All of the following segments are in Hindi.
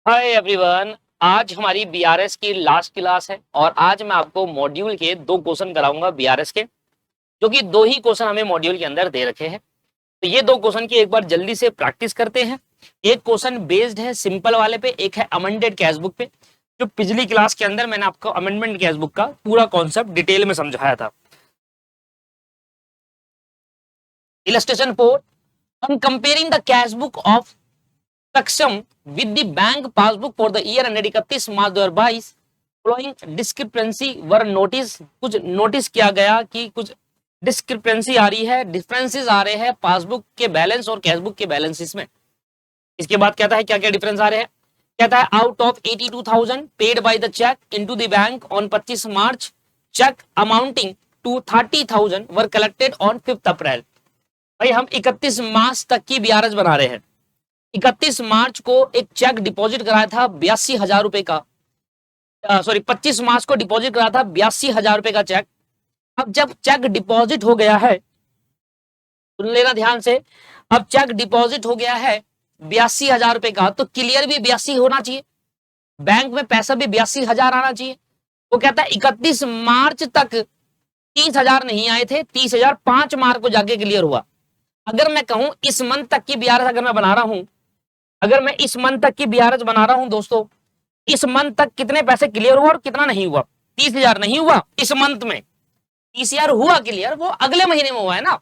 Hi everyone. आज हमारी बीआरएस की लास्ट क्लास है और आज मैं आपको मॉड्यूल के दो क्वेश्चन कराऊंगा बीआरएस के, जो कि दो ही क्वेश्चन हमें मॉड्यूल के अंदर दे रखे हैं। तो ये दो क्वेश्चन की एक बार जल्दी से प्रैक्टिस करते हैं। एक क्वेश्चन बेस्ड है सिंपल वाले पे, एक है अमेंडेड कैश बुक पे। जो पिछली क्लास के अंदर मैंने आपको अमेंडमेंट कैश बुक का पूरा कॉन्सेप्ट डिटेल में समझाया था। इलस्ट्रेशन 4, हम comparing the cash book of Saksham with the bank passbook for the year ended 31 March 2022। Following discrepancy were notice, कुछ नोटिस किया गया कि कुछ डिस्क्रिपेंसी आ रही है, डिफरेंसेस आ रहे हैं पासबुक के बैलेंस और कैश बुक के बैलेंसेस में। इसके बाद कहता है क्या क्या डिफरेंस आ रहे हैं। कहता है out of 82,000 paid by the cheque into the bank on 25 March, cheque amounting to 30,000 were collected on 5 April. भाई हम 31 मार्च तक की बीआरएस बना रहे हैं। 31 मार्च को एक चेक डिपॉजिट कराया था 82,000 रुपए का, सॉरी 25 मार्च को डिपॉजिट कराया था 82,000 रुपए का चेक। अब जब चेक डिपॉजिट हो गया है, सुन लेना ध्यान से, अब चेक डिपॉजिट हो गया है 82,000 रुपए का, तो क्लियर भी 82 होना चाहिए, बैंक में पैसा भी 82,000 आना चाहिए। वो कहता है 31 मार्च तक 30,000 नहीं आए थे, 30,000 5 मार्च को जाके क्लियर हुआ। अगर मैं कहूं इस मंथ तक की बीआरएस अगर मैं बना रहा हूं, अगर मैं इस मंथ तक की बीआरएस बना रहा हूं दोस्तों, इस मंथ तक कितने पैसे क्लियर हुआ और कितना नहीं हुआ। 30,000 नहीं हुआ इस मंथ में, 30,000 हुआ क्लियर, वो अगले महीने में हुआ है ना,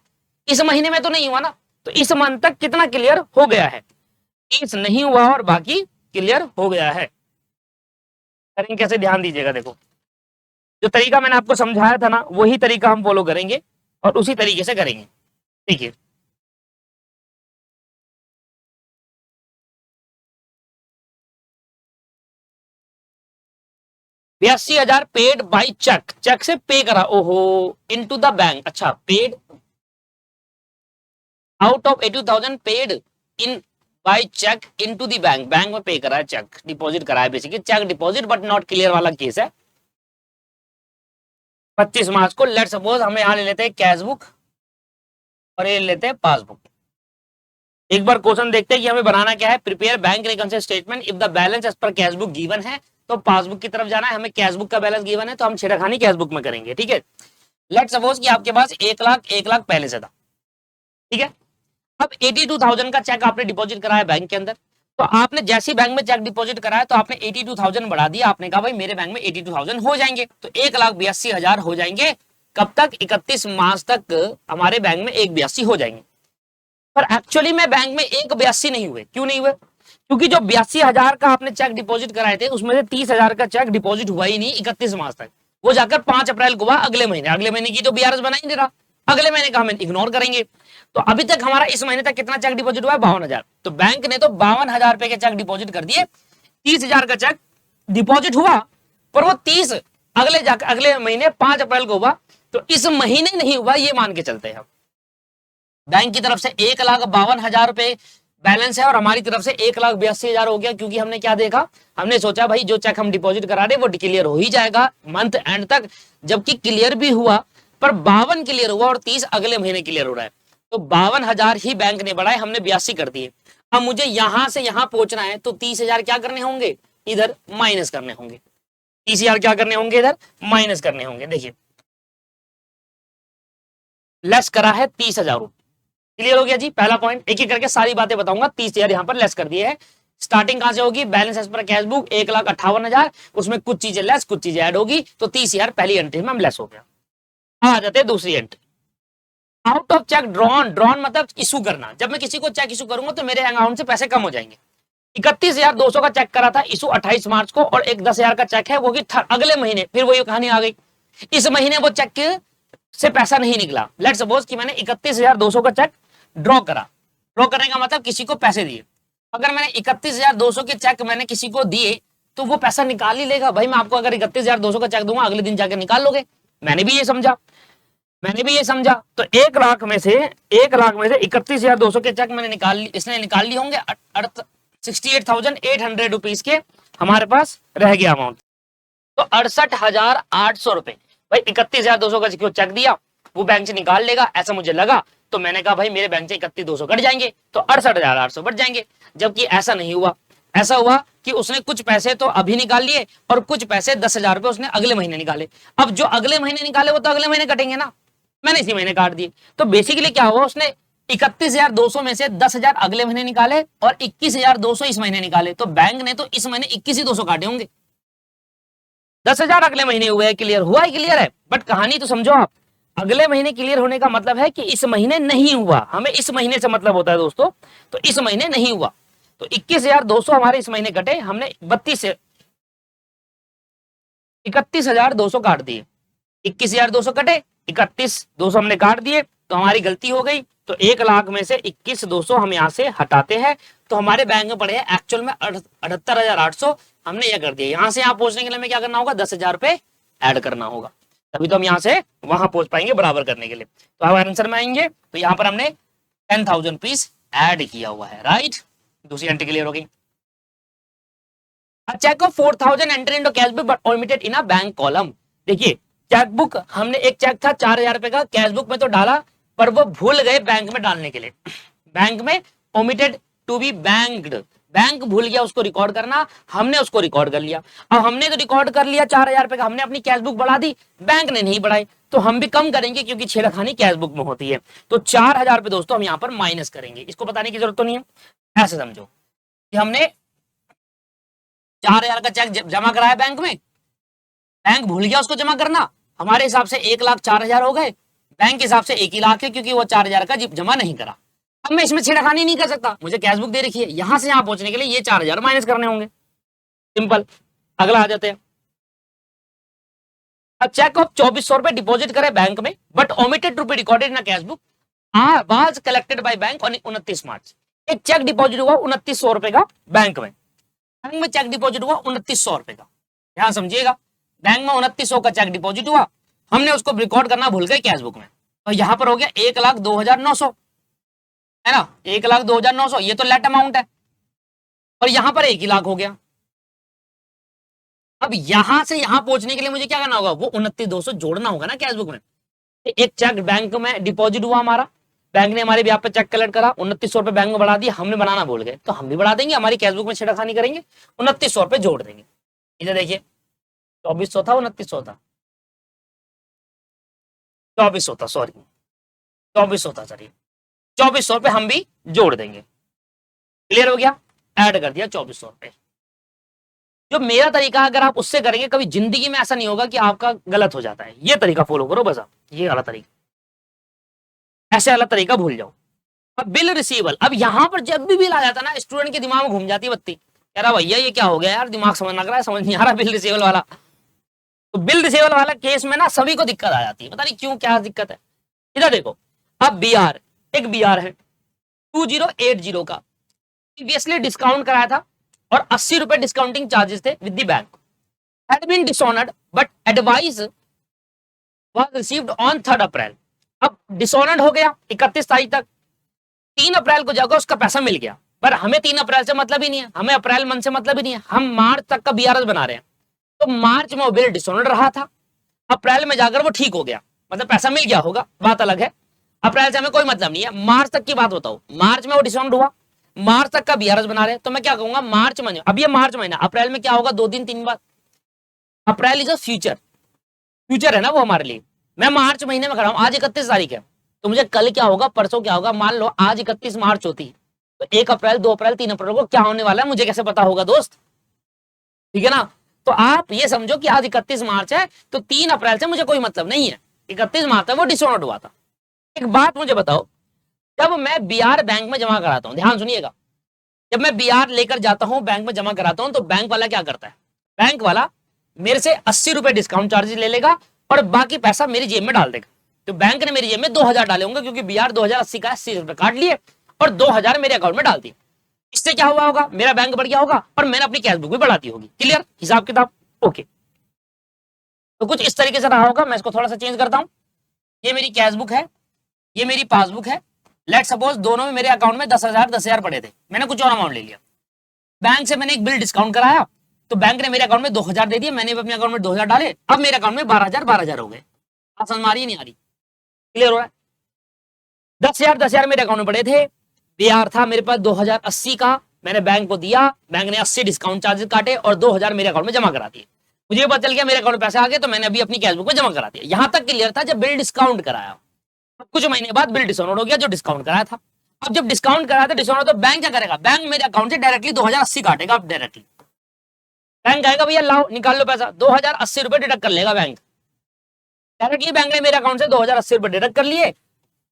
इस महीने में तो नहीं हुआ ना। तो इस मंथ तक कितना क्लियर हो गया है, 30 नहीं हुआ और बाकी क्लियर हो गया है। करेंगे कैसे, ध्यान दीजिएगा। देखो जो तरीका मैंने आपको समझाया था ना, वही तरीका हम फॉलो करेंगे और उसी तरीके से करेंगे। ठीक है, 82,000 पेड बाय चेक, चेक से पे करा, ओहो, इनटू द बैंक। अच्छा, paid out of 82,000 paid in by cheque into the bank, bank में पे करा है, चेक डिपॉजिट करा है, basically cheque deposit but not clear वाला केस है। 25 मार्च को लेट सपोज हमें यहां ले लेते हैं कैश बुक और ये लेते हैं पासबुक। एक बार क्वेश्चन देखते हैं कि हमें बनाना क्या है। Prepare bank reconciliation statement if the balance as per cash book given है, तो पासबुक की तरफ जाना है, हमें कैश बुक का बैलेंस गिवन है तो हम छेड़खानी कैश बुक में करेंगे। ठीक है, लेट सपोज कि आपके पास 1 लाख पहले से था। ठीक है, अब 82,000 का चेक आपने डिपॉजिट कराया बैंक के अंदर, तो आपने जैसे बैंक में चेक डिपॉजिट कराया तो आपने 82,000 बढ़ा दिया, आपने कहा भाई मेरे बैंक में 82,000 हो जाएंगे, तो 1,82,000 हो जाएंगे। कब तक, 31 मार्च तक हमारे बैंक में 1,82 हो जाएंगे। पर एक्चुअली में बैंक में 1,82 नहीं हुए। क्यों नहीं हुए? क्योंकि जो 82,000 का आपने चेक डिपॉजिट कराए थे उसमें से 30,000 का चेक डिपॉजिट हुआ ही नहीं 31 मार्च तक, वो जाकर 5 अप्रैल को हुआ, अगले महीने। अगले महीने की तो बीआरएस बना ही नहीं रहा, अगले महीने का हम इग्नोर करेंगे। तो अभी तक हमारा इस महीने तक कितना चेक डिपॉजिट हुआ है, 52,000। तो बैंक ने तो 52,000 रुपए के चेक डिपॉजिट कर दिए, 30,000 का चेक डिपॉजिट हुआ, पर वो 30 अगले महीने 5 अप्रैल को हुआ, तो इस महीने नहीं हुआ, ये मान के चलते हैं। बैंक की तरफ से 1,52,000 रुपए बैलेंस है और हमारी तरफ से 1,82,000 हो गया, क्योंकि हमने क्या देखा, हमने सोचा भाई जो चेक हम डिपॉजिट करा रहे वो क्लियर हो ही जाएगा मंथ एंड तक, जबकि क्लियर भी हुआ, पर 52 क्लियर हुआ और 30 अगले महीने क्लियर हो रहा है। तो 52,000 ही बैंक ने बढ़ाए, हमने 82 कर दिए। अब मुझे यहां से यहां पहुंचना है, तो 30,000 क्या करने होंगे, इधर माइनस करने होंगे। 30,000 क्या करने होंगे, इधर माइनस करने होंगे। देखिए लेस करा है 30,000 रुपए। क्लियर हो गया जी, पहला पॉइंट। एक एक करके सारी बातें बताऊंगा। 30,000 यहां पर लेस कर दिए है। स्टार्टिंग कहां से होगी, balance as per cash book 1,58,000, उसमें कुछ चीजें लेस कुछ चीजें ऐड होगी, तो 30,000 पहली एंट्री में हम लेस हो गया। आ जाते हैं दूसरी entry, out of check drawn. Drawn मतलब इशू करना, जब मैं किसी को चेक इशू करूंगा तो मेरे अकाउंट से पैसे कम हो जाएंगे। 31,200 का चेक करा था इशू 28 मार्च को, और एक 10,000 का चेक है वो कि अगले महीने, फिर वही कहानी आ गई, इस महीने वो चेक से पैसा नहीं निकला। लेट सपोज कि मैंने 31,200 का चेक ड्रॉ करा, ड्रॉ करने का मतलब किसी को पैसे दिए। अगर मैंने 31,200 के चेक मैंने किसी को दिए तो वो पैसा निकाल ही लेगा। भाई मैं आपको अगर 31,200 का चेक दूंगा, अगले दिन जाकर निकाल लोगे। मैंने भी ये समझा, तो 1 लाख में से 31,200 के चेक मैंने इसने निकाल लिए होंगे, 68,800 रुपीज के हमारे पास रह गया अमाउंट, तो 68,800 रुपए। भाई 31,200 का चेक दिया, वो बैंक से निकाल लेगा ऐसा मुझे लगा, तो मैंने कहा भाई मेरे बैंक से 31,200 कट जाएंगे, तो 68,800 बढ़ जाएंगे, जबकि ऐसा नहीं हुआ। ऐसा हुआ कि उसने कुछ पैसे तो अभी निकाल लिए और कुछ पैसे 10,000 रुपए उसने अगले महीने निकाले। अब जो अगले महीने निकाले वो तो अगले महीने कटेंगे ना, मैंने इसी महीने काट दिए। तो बेसिकली क्या हुआ, उसने 31,200 में से 10,000 अगले महीने निकाले और 21,200 इस महीने निकाले। तो बैंक ने तो इस महीने 21,200 काटे होंगे। 10,000 अगले महीने हुए, क्लियर हुआ है, क्लियर है। बट कहानी तो समझो आप, अगले महीने क्लियर होने का मतलब है कि इस महीने नहीं हुआ, हमें इस महीने से मतलब होता है दोस्तों। तो इस महीने नहीं हुआ, तो 21,200 हमारे इस महीने कटे, हमने 31,200 काट दिए। 21,200 कटे, 31,200 हमने काट दिए, तो हमारी गलती हो गई। तो 1,00,000 में से 21,200 हम यहाँ से हटाते हैं, तो हमारे बैंक में पड़े हैं एक्चुअल में 78,800। हमने यह कर दिया। यहाँ से यहाँ पहुंचने के लिए हमें क्या करना होगा, 10,000 रुपए ऐड करना होगा, तभी तो हम यहाँ से वहां पहुंच पाएंगे बराबर करने के लिए। तो अब आंसर में आएंगे, तो यहाँ पर हमने 10,000 रुपीज ऐड किया हुआ है, राइट। दूसरी एंट्री क्लियर हो गई। A check of 4,000 entered into cash book but omitted in a bank column. देखिए चेकबुक, हमने एक चेक था 4,000 रुपए का, कैश बुक में तो डाला, पर वो भूल गए बैंक में डालने के लिए। बैंक में omitted to be banked, bank भूल गया उसको रिकॉर्ड करना, हमने उसको रिकॉर्ड कर लिया। अब हमने तो रिकॉर्ड कर लिया 4,000 रुपए का, हमने अपनी कैश बुक बढ़ा दी, बैंक ने नहीं बढ़ाई, तो हम भी कम करेंगे क्योंकि छेड़खानी कैश बुक में होती है। तो 4,000 रुपए दोस्तों हम यहाँ पर माइनस करेंगे, इसको बताने की जरूरत तो नहीं है। ऐसे समझो कि हमने 4,000 का चेक जमा कराया बैंक में, बैंक भूल गया उसको जमा करना, हमारे हिसाब से 1,04,000 हो गए, बैंक के हिसाब से 1,00,000 है क्योंकि वो 4,000 का जमा नहीं करा। अब मैं इसमें छेड़खानी नहीं कर सकता, मुझे कैश बुक दे रखी है, यहां से यहां पहुंचने के लिए ये 4,000 माइनस करने होंगे, सिंपल। अगला आ जाते हैं। चेक ऑफ 2,400 रुपए डिपॉजिट करे बैंक में but omitted to be recorded in cash book was collected by bank on 29 March. एक चेक डिपॉजिट हुआ 2,900 रुपए का बैंक में, बैंक में चेक डिपॉजिट हुआ 2,900 रुपए का, ध्यान समझिएगा, बैंक में 2,900 का चेक डिपॉजिट हुआ, हमने उसको रिकॉर्ड करना भूल गए कैश बुक में, तो यहां पर हो गया 1,02,900, है ना, 1,02,900, ये तो लेट अमाउंट है, और यहां पर 1,00,000 हो गया। अब यहां से यहां पहुंचने के लिए मुझे क्या करना होगा, वो 29,200 जोड़ना होगा ना कैश बुक में। एक चेक बैंक में डिपॉजिट हुआ हमारा, बैंक ने हमारे ब्याह पे चेक कलेक्ट करा, 2,900 रुपए बैंक में बढ़ा दिया, हमने बनाना भूल गए, तो हम भी बढ़ा देंगे, हमारी कैश बुक में छेड़खानी करेंगे, 2,900 रुपए जोड़ देंगे। इधर देखिए 2,400 था, 2,900 था, 2,400 था, सॉरी 2,400 था, चलिए 2,400 रुपए हम भी जोड़ देंगे, क्लियर हो गया, ऐड कर दिया 2,400 रुपए। जो मेरा तरीका अगर आप उससे करेंगे, कभी जिंदगी में ऐसा नहीं होगा कि आपका गलत हो जाता है, ये तरीका फॉलो करो बस आप, ये वाला तरीका, ऐसे वाला तरीका भूल जाओ। अब बिल रिसीवल, अब यहां पर जब भी बिल आ जाता है ना, स्टूडेंट के दिमाग में घूम जाती है बत्ती, कह रहा भैया ये क्या हो गया यार, दिमाग समझ ना रहा है, समझ नहीं आ रहा बिल रिसीवल वाला। तो बिल रिसीवल वाला केस में ना सभी को दिक्कत आ जाती है, पता नहीं क्यों, क्या दिक्कत है। इधर देखो, अब बीआर, एक बीआर है 2080 का, प्रीवियसली डिस्काउंट कराया था और 80 रुपए डिस्काउंटिंग चार्जेस थे with the bank, had been dishonoured but advice was received on 3 April. अब डिसऑनर्ड हो गया 31 तारीख तक, 3 अप्रैल को जाकर उसका पैसा मिल गया, पर हमें 3 अप्रैल से मतलब ही नहीं है, हमें अप्रैल मंथ से मतलब ही नहीं है, हम मार्च तक का बीआरएस बना रहे हैं। तो मार्च में वो बिल डिसऑनर्ड रहा था, अप्रैल में जाकर वो ठीक हो गया, मतलब पैसा मिल गया होगा, बात अलग है, अप्रैल से हमें कोई मतलब नहीं है, मार्च तक की बात बताओ, मार्च में वो डिसऑनर्ड हुआ, मार्च तक का बीआरएस बना रहे हैं, तो मैं क्या कहूंगा मार्च महीने, अब ये मार्च महीना, अप्रैल में क्या होगा 2 दिन 3 बार, April is a future, future है ना वो हमारे लिए। मैं मार्च महीने में खड़ा हूं, आज 31 तारीख है, तो मुझे कल क्या होगा, परसों क्या होगा, मान लो आज 31 मार्च होती, तो 1 अप्रैल 2 अप्रैल 3 अप्रैल को क्या होने वाला है मुझे कैसे पता होगा दोस्त, ठीक है ना। तो आप ये समझो कि आज 31 मार्च है, तो 3 अप्रैल से मुझे कोई मतलब नहीं है, 31 मार्च तक वो डिसऑनर्ड हुआ था। एक बात मुझे बताओ, जब मैं बीआर बैंक में जमा कराता हूं, ध्यान सुनिएगा, जब मैं बीआर लेकर जाता हूं बैंक में जमा कराता हूं, तो बैंक वाला क्या करता है, बैंक वाला मेरे से 80 रुपए डिस्काउंट चार्जेस ले लेगा और बाकी पैसा मेरी जेब में डाल देगा। तो बैंक ने मेरी जेब में 2,000 डाले होंगे, क्योंकि बीआर 2,080 का 80 रुपए काट लिए और 2,000 मेरे अकाउंट में डाल दिए। इससे क्या हुआ होगा, मेरा बैंक बढ़ गया होगा और मैंने अपनी कैश बुक भी बढ़ा दी होगी, क्लियर, हिसाब किताब ओके। तो कुछ इस तरीके से रहा होगा, मैं इसको थोड़ा सा चेंज करता हूं, ये मेरी कैश बुक है, ये मेरी पासबुक है, लेट सपोज दोनों में मेरे अकाउंट में 10,000 पड़े थे, मैंने कुछ और अमाउंट ले लिया, बैंक से मैंने एक बिल डिस्काउंट कराया, तो बैंक ने मेरे अकाउंट में 2,000 दे दिए, मैंने अपने अकाउंट में 2,000 डाले, अब मेरे अकाउंट में 12,000 हो गए। आप समझ आ रही नहीं आ रही, क्लियर हो रहा है। 10,000 मेरे अकाउंट में पड़े थे, बीआर था मेरे पास 2,080 का, मैंने बैंक को दिया, बैंक ने 80 डिस्काउंट चार्जेस काटे और 2000 मेरे अकाउंट में जमा करा दिए। मुझे पता चल गया मेरे अकाउंट में पैसे आ गए, तो मैंने अभी अपनी कैशबुक में जमा करा दिया। यहां तक क्लियर था। जब बिल डिस्काउंट कराया, कुछ महीने बाद बिल डिसऑनर हो गया जो डिस्काउंट कराया था। अब जब डिस्काउंट कराया था डिसऑनर, तो बैंक क्या करेगा, बैंक मेरे अकाउंट से डायरेक्टली 2080 काटेगा। अब डायरेक्टली बैंक कहेगा भैया लाओ निकाल लो पैसा, 2080 रुपए डिडक्ट कर लेगा बैंक। डायरेक्टली बैंक ने मेरे अकाउंट से 2080 रुपए डिडक्ट कर लिए।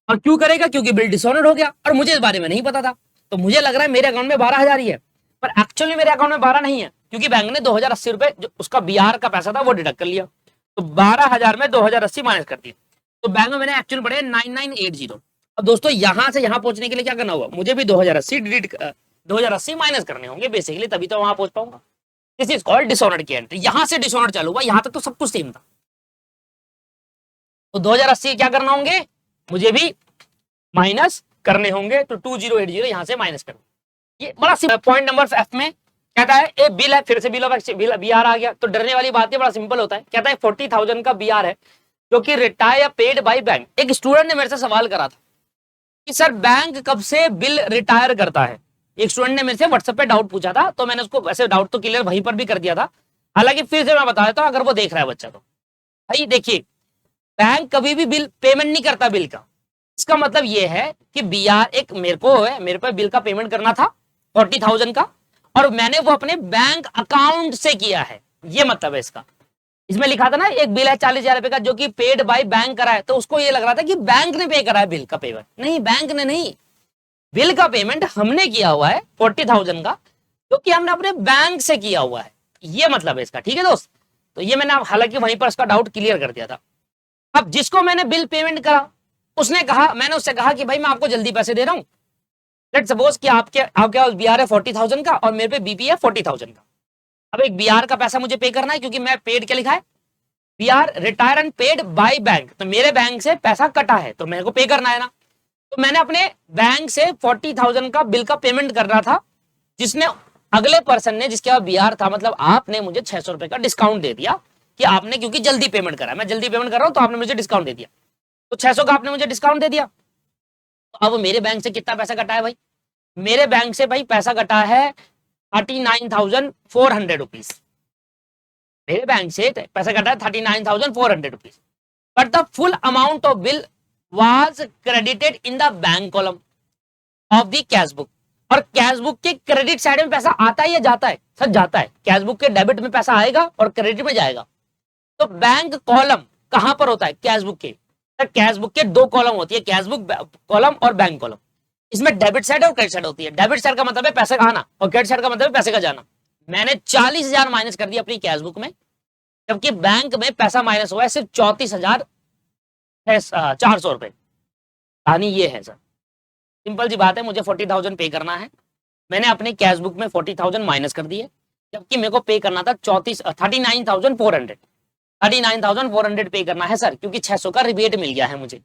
और क्यों करेगा, क्योंकि बिल डिसऑनर हो गया और मुझे इस बारे में नहीं पता था। तो मुझे लग रहा है मेरे अकाउंट में 12,000 ही है, पर एक्चुअली मेरे अकाउंट में 12 नहीं है, क्योंकि बैंक ने 2080 रुपए जो उसका बीआर का पैसा था वो डिडक्ट कर लिया। तो 12,000 में 2080 माइनस कर दिया, तो बैंक में मैंने एक्चुअली पड़े 9980। अब दोस्तों यहां से यहां पहुंचने के लिए क्या करना होगा, मुझे भी 2080 माइनस करने होंगे बेसिकली, तभी तो वहां पहुंच पाऊंगा। दिस इज कॉल्ड डिसऑनर्ड की एंट्री। यहां से डिसऑनर्ड चालू हुआ, यहां तक तो सब कुछ सेम था। तो 2080 क्या करना होंगे, मुझे भी माइनस करने होंगे। तो 2080 यहां से माइनस करना। ये बड़ा सिंपल। पॉइंट नंबर एफ में कहता है ए बिल है, फिर से बिल बीआर आ गया, तो डरने वाली बात है, बड़ा सिंपल होता है। कहता है 40,000 का बीआर है जो कि रिटायर पेड बाय बैंक। एक स्टूडेंट ने मेरे से सवाल करा था कि सर बैंक कब से बिल रिटायर करता है। एक स्टूडेंट ने मेरे से व्हाट्सएप पे डाउट पूछा था, तो मैंने उसको वैसे डाउट तो क्लियर वहीं पर भी कर दिया था। हालांकि फिर से मैं बता देता हूं अगर वो देख रहा है बच्चा तो। भाई देखिए, बैंक कभी भी बिल पेमेंट नहीं करता बिल का। इसका मतलब ये है कि बीआर एक मेरे पे बिल का पेमेंट करना था 40,000 का, और मैंने वो अपने बैंक अकाउंट से किया है। ये मतलब है इसका। इसमें लिखा था ना एक बिल है 40,000 रुपए का जो कि पेड बाय बैंक करा है, तो उसको ये लग रहा था कि बैंक ने पे करा है बिल का पेमेंट। नहीं, बैंक ने नहीं, बिल का पेमेंट हमने किया हुआ है 40,000 का, जो कि हमने अपने बैंक से किया हुआ है। ये मतलब है इसका। ठीक है दोस्त, तो ये मैंने हालांकि वहीं पर उसका डाउट क्लियर कर दिया था। अब जिसको मैंने बिल पेमेंट करा, मैंने उससे कहा कि भाई मैं आपको जल्दी पैसे दे रहा हूं। लेट्स सपोज कि आपके बीआर है 40,000 का और मेरे पे बीपी है 40,000 का। अब एक बीआर का पैसा मुझे पे करना है, क्योंकि मैं पेड क्या लिखा है, BR retire and paid by bank, तो मेरे बैंक से पैसा कटा है तो मेरे को पे करना है ना। तो मैंने अपने बैंक से 40,000 का बिल का पेमेंट कर रहा था, जिसने अगले पर्सन ने, जिसके पास बीआर था, मतलब आपने मुझे 600 रुपए का डिस्काउंट दे दिया कि आपने, क्योंकि जल्दी पेमेंट करा, मैं जल्दी पेमेंट कर रहा हूं तो आपने मुझे डिस्काउंट दे दिया। तो 600 का आपने मुझे डिस्काउंट दे दिया। तो अब मेरे बैंक से कितना पैसा कटा है भाई, मेरे बैंक से भाई पैसा कटा है 39,400 रुपीज। मेरे बैंक से पैसा कटा है 39,400 rupees, but the full amount of bill was credited in the bank column of the cash book. और कैश बुक के क्रेडिट साइड में पैसा आता है या जाता है, सर जाता है। कैश बुक के डेबिट में पैसा आएगा और क्रेडिट में जाएगा। तो बैंक कॉलम कहां पर होता है, कैश बुक के। कैश बुक के दो कॉलम होती है, कैश बुक कॉलम और बैंक कॉलम। इसमें डेबिट साइड और क्रेडिट साइड होती है। डेबिट साइड का मतलब है पैसे का आना और क्रेडिट साइड का मतलब है पैसे का जाना। मैंने 40,000 माइनस कर दिया अपनी कैश बुक में, जबकि बैंक में पैसा माइनस हुआ है सिर्फ 34,400 रुपए। कहानी ये है सर, सिंपल सी बात है, मुझे 40,000 पे करना है, मैंने अपने कैश बुक में 40,000 माइनस कर दिए, जबकि मेरे को पे करना था 39,400 पे करना है सर, क्योंकि 600 का रिबेट मिल गया है मुझे।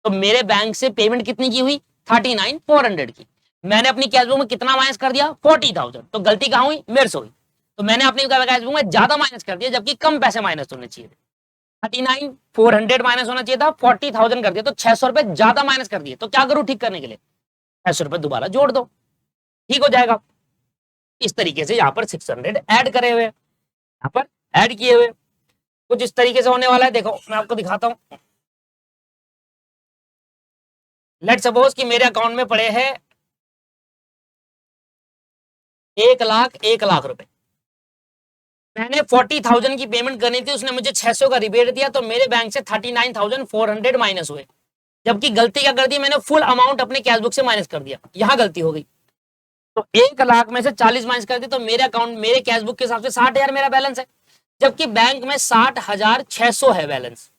तो मेरे बैंक से पेमेंट कितनी की हुई, 39,400 की। मैंने अपनी कैश बुक में कितना माइनस कर दिया, 40,000। तो गलती कहां हुई, मेरे से हुई। तो मैंने अपनी कैश बुक में ज्यादा माइनस कर दिया, जबकि कम पैसे माइनस होने चाहिए थे। 39,400 माइनस होना चाहिए था, 40,000 कर दिया, तो 600 रुपए ज्यादा माइनस कर दिए। तो क्या करूं ठीक करने के लिए, 600 रुपए दोबारा जोड़ दो, ठीक हो जाएगा। इस तरीके से यहाँ पर 600 ऐड करे हुए, यहाँ पर ऐड किए हुए, कुछ इस तरीके से होने वाला है। देखो मैं आपको दिखाता हूं। लेट सपोज कि मेरे अकाउंट में पड़े हैं 1,00,000 रुपए। मैंने 40,000 की पेमेंट करनी थी, उसने मुझे 600 का रिबेट दिया, तो मेरे बैंक से 39,400 माइनस हुए। जबकि गलती क्या कर दी, मैंने फुल अमाउंट अपने कैश बुक से माइनस कर दिया, यहां गलती हो गई। तो 1,00,000 में से 40 माइनस कर दी, तो मेरे अकाउंट, मेरे कैश बुक के हिसाब से 60,000 मेरा बैलेंस है, जबकि बैंक में 60,600 है बैलेंस,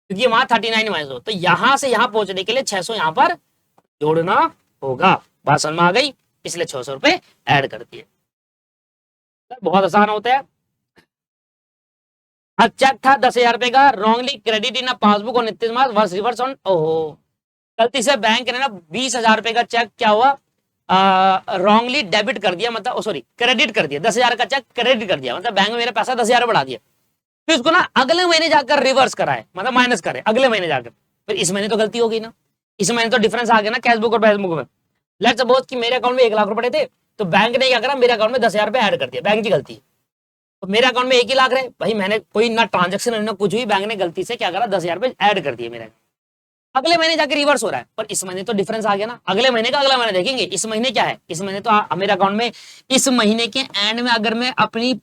क्योंकि वहां 39 माइनस हो। तो यहां से यहां पहुंचने के लिए 600 यहां पर जोड़ना होगा। बात समझ में आ गई, इसलिए 600 रुपए ऐड कर दिए। बहुत आसान होता है। चेक था 10,000 रुपए का, wrongly credit in passbook on 29 March was reverse on, ओहो गलती से बैंक ने ना 20,000 रुपए का चेक क्या हुआ, रॉन्गली डेबिट कर दिया, मतलब सॉरी क्रेडिट कर दिया। 10,000 का चेक क्रेडिट कर दिया, मतलब बैंक में मेरा पैसा 10,000 बढ़ा दिया। फिर उसको ना अगले महीने जाकर रिवर्स कराए, मतलब माइनस करे अगले महीने जाकर। फिर इस महीने तो गलती हो गई ना, इस महीने तो डिफरेंस आ गया ना कैश बुक और बैंक बुक में। लेट्स सपोज कि मेरे अकाउंट में 1,00,000 रुपए थे, तो बैंक ने क्या करा, मेरे अकाउंट में 10,000 रुपए ऐड कर दिया, बैंक की गलती है। तो मेरे अकाउंट में 1 ही लाख रहे भाई, मैंने कोई ना ट्रांजेक्शन ना कुछ हुई, बैंक ने गलती से क्या करा, 10,000 रुपए ऐड कर दिए मेरे। अगले महीने जाके रिवर्स हो रहा है, पर इस महीने तो डिफरेंस आ गया ना, अगले महीने का अगला महीने देखेंगे। इस महीने क्या है, इस महीने तो मेरे अकाउंट में इस महीने के एंड में अगर मैं अपनी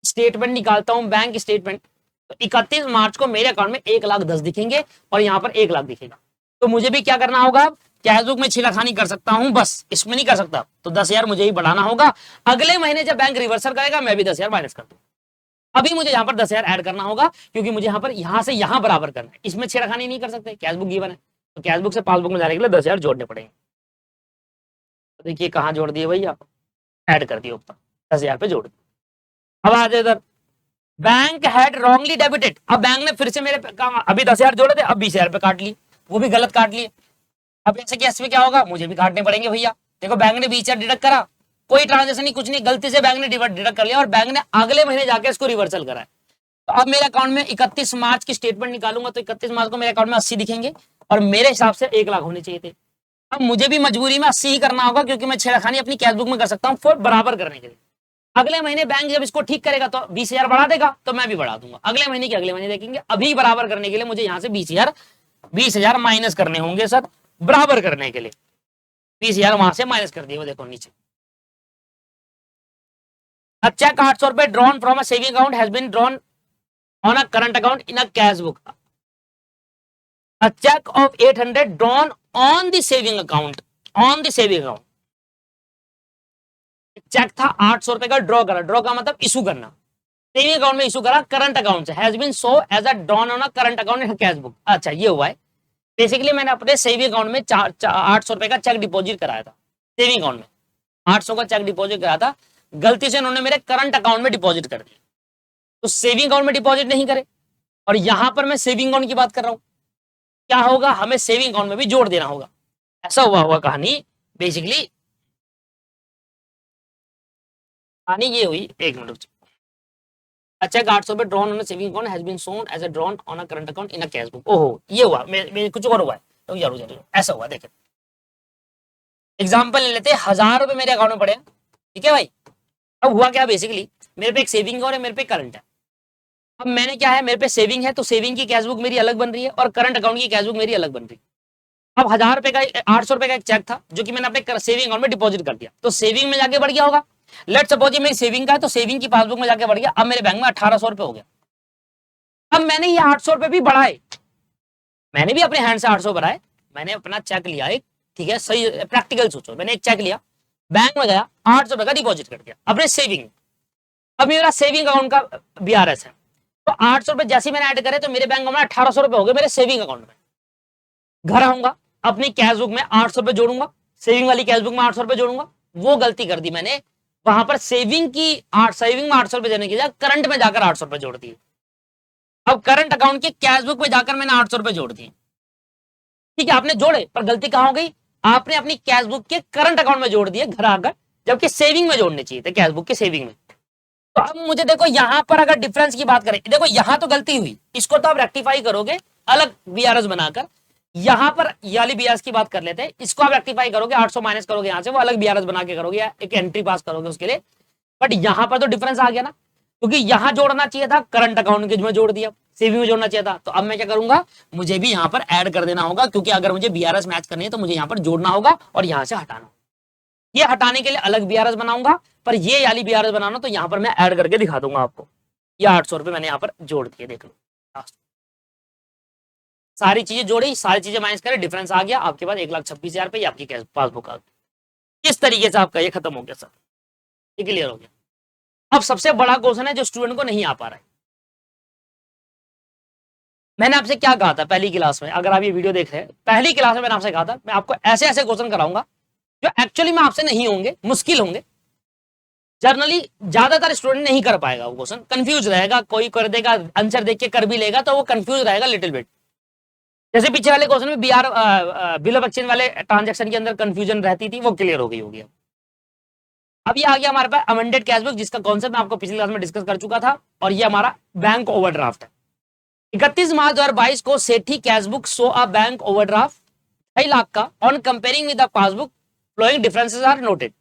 स्टेटमेंट निकालता हूं, बैंक स्टेटमेंट, तो 31 मार्च को मेरे अकाउंट में 1,10,000 दिखेंगे और यहां पर 1 लाख दिखेगा। तो मुझे भी क्या करना होगा, कैश बुक में छीलाखानी कर सकता हूं, बस इसमें नहीं कर सकता, तो 10,000 मुझे ही बढ़ाना होगा। अगले महीने जब बैंक रिवर्सल करेगा, मैं भी 10,000 माइनस कर दूंगा। अभी मुझे यहाँ पर 10,000 ऐड करना होगा, क्योंकि मुझे यहाँ पर यहां से यहां बराबर करना है, इसमें छेड़खानी नहीं कर सकते, कैश बुक गिवन है, तो कैश बुक से पासबुक में जाने के लिए 10,000 जोड़ने पड़ेंगे। तो देखिए कहां जोड़ दिए भैया, ऐड कर दिए ऊपर, 10,000 पे जोड़ दिए। अब आ जाए इधर, बैंक हैड रॉन्गली डेबिटेड। अब बैंक ने फिर से मेरे अभी 10,000 जोड़े थे, अब 20,000 पे काट लिए, वो भी गलत काट लिए। अब ऐसे केस में क्या होगा, मुझे भी काटने पड़ेंगे भैया। देखो बैंक ने 20,000 डिडक्ट करा, कोई ट्रांजेक्शन नहीं, कुछ नहीं, गलती से बैंक ने डिडक्ट कर लिया और बैंक ने अगले महीने जाके इसको रिवर्सल करा है। तो अब मेरे अकाउंट में 31 मार्च की स्टेटमेंट निकालूंगा, तो 31 मार्च को मेरे अकाउंट में 80 दिखेंगे और मेरे हिसाब से 1 लाख होने चाहिए थे। अब मुझे भी मजबूरी में 80 ही करना होगा, क्योंकि मैं छेड़खानी अपनी कैश बुक में कर सकता हूँ, बराबर करने के लिए। अगले महीने बैंक जब इसको ठीक करेगा तो 20,000 बढ़ा देगा, तो मैं भी बढ़ा दूंगा। अगले महीने के अगले महीने देखेंगे। अभी बराबर करने के लिए मुझे यहाँ से 20,000 माइनस करने होंगे सर, बराबर करने के लिए 20,000 वहां से माइनस कर दिए, वो देखो नीचे। A check 800 रुपए drawn from a saving account has been drawn on a current account in a cash book. A check of 800 drawn on the saving account, on the saving account। Cheque था 800 रुपए का, ड्रॉ करा, ड्रॉ का मतलब इशू करना, सेविंग अकाउंट में इशू करा करंट अकाउंट से, has been show as a drawn on a current account in cash book. अच्छा ये हुआ है, बेसिकली मैंने अपने सेविंग अकाउंट में 800 रुपए का चेक डिपॉजिट कराया था, सेविंग अकाउंट में 800 का चेक डिपॉजिट कराया था, गलती से उन्होंने मेरे करंट अकाउंट में डिपॉजिट कर दिया, तो सेविंग अकाउंट में डिपॉजिट नहीं करे, और यहां पर मैं सेविंग अकाउंट की बात कर रहा हूं, क्या होगा, हमें सेविंग अकाउंट में भी जोड़ देना होगा। ऐसा हुआ कहानी, बेसिकली कहानी ये हुई, एक मिनट। अच्छा 800 रुपए drawn on saving account has been shown as a drawn on a current account in a cash book. ओहो ये हुआ, मैं कुछ और हुआ है, तो जरूर ऐसा हुआ। देखें एग्जांपल ले लेते हैं, 1,000 रुपए मेरे अकाउंट में पड़े, ठीक है भाई। अब हुआ क्या, बेसिकली मेरे पे एक सेविंग और है, मेरे पे करंट है। अब मैंने क्या है, मेरे पे सेविंग है, तो सेविंग की कैश बुक मेरी अलग बन रही है और करंट अकाउंट की कैश बुक मेरी अलग बन रही है। अब 1,000 रुपए का 800 रुपए का एक चेक था, जो कि मैंने अपने सेविंग अकाउंट में डिपॉजिट कर दिया, तो सेविंग में जाके बढ़ गया होगा। लेट सपोज ये मेरी सेविंग का है, तो सेविंग की पासबुक में जाके बढ़ गया, अब मेरे बैंक में 1,800 रुपए हो गया। अब मैंने ये 800 रुपए भी बढ़ाए, मैंने भी अपने हैंड से 800 बढ़ाए, मैंने अपना चेक लिया एक, ठीक है, सही प्रैक्टिकल सोचो, मैंने एक चेक लिया, बैंक में गया, 800 रुपए का डिपॉजिट कर दिया अपने सेविंग। अब मेरा सेविंग अकाउंट का BRS है, तो 800 रुपए जैसे मैंने ऐड करे, तो मेरे बैंक में 1,800 रुपए हो गए मेरे सेविंग अकाउंट में। घर आऊंगा, अपनी कैश बुक में 800 रुपए जोड़ूंगा, सेविंग वाली कैश बुक में 800 रुपए जोड़ूंगा। वो गलती कर दी मैंने, वहां पर सेविंग में 800 रुपए देने की जगह करंट में जाकर 800 रुपए जोड़ दिए। अब करंट अकाउंट की कैश बुक में जाकर मैंने 800 रुपए जोड़ दिए, ठीक है, आपने जोड़े, पर गलती कहां हो गई, आपने अपनी कैश बुक के करंट अकाउंट में जोड़ दिए घर आकर, जबकि सेविंग में जोड़ने चाहिए थे, कैश बुक के सेविंग में। तो अब मुझे देखो यहां पर अगर डिफरेंस की बात करें, देखो यहां तो गलती हुई, इसको तो आप रेक्टिफाई करोगे अलग BRS बनाकर। यहां पर याली BRS की बात कर लेते हैं, इसको आप रेक्टिफाई करोगे, 800 माइनस करोगे यहां से, वो अलग BRS बना के करोगे या एक एंट्री पास करोगे उसके लिए। बट यहां पर तो डिफरेंस आ गया ना, क्योंकि यहां जोड़ना चाहिए था करंट अकाउंट के में जोड़ दिया, सेविंग में जोड़ना चाहिए था। तो अब मैं क्या करूंगा, मुझे भी यहां पर ऐड कर देना होगा, क्योंकि अगर मुझे BRS मैच करनी है तो मुझे यहां पर जोड़ना होगा और यहां से हटाना। ये हटाने के लिए अलग BRS बनाऊंगा, पर ये वाली BRS बनाना तो यहां पर मैं ऐड करके दिखा दूंगा आपको। ये 800 रुपए मैंने यहां पर जोड़ दिए, देख लो, सारी चीजें जोड़ी, सारी चीजें माइनस करें, डिफरेंस आ गया आपके पास 1,26,000 रुपए, आपकी पासबुक आ गई। इस तरीके से आपका ये खत्म हो गया सर, ये क्लियर हो गया। अब सबसे बड़ा क्वेश्चन है जो स्टूडेंट को नहीं आ पा रहा है, मैंने आपसे क्या कहा था पहली क्लास में, अगर आप ये वीडियो देख रहे हैं, पहली क्लास में मैंने आपसे कहा था मैं आपको ऐसे ऐसे क्वेश्चन कराऊंगा जो एक्चुअली में आपसे नहीं होंगे, मुश्किल होंगे, जनरली ज्यादातर स्टूडेंट नहीं कर पाएगा, वो क्वेश्चन कंफ्यूज रहेगा, कोई कर देगा आंसर देख के कर भी लेगा तो वो कंफ्यूज रहेगा लिटिल बिट। जैसे पीछे वाले क्वेश्चन में बिल ऑफ एक्सचेंज वाले ट्रांजैक्शन के अंदर कंफ्यूजन रहती थी, वो क्लियर हो गई होगी। अब ये आ गया हमारे पास अमेंडेड कैशबुक, जिसका कॉन्सेप्ट मैं आपको पिछली क्लास में डिस्कस कर चुका था, और ये हमारा बैंक ओवरड्राफ्ट है। 31 मार्च 2022 को Sethi cashbook show a bank overdraft 2.5 lakh का, on comparing with the passbook following differences are noted.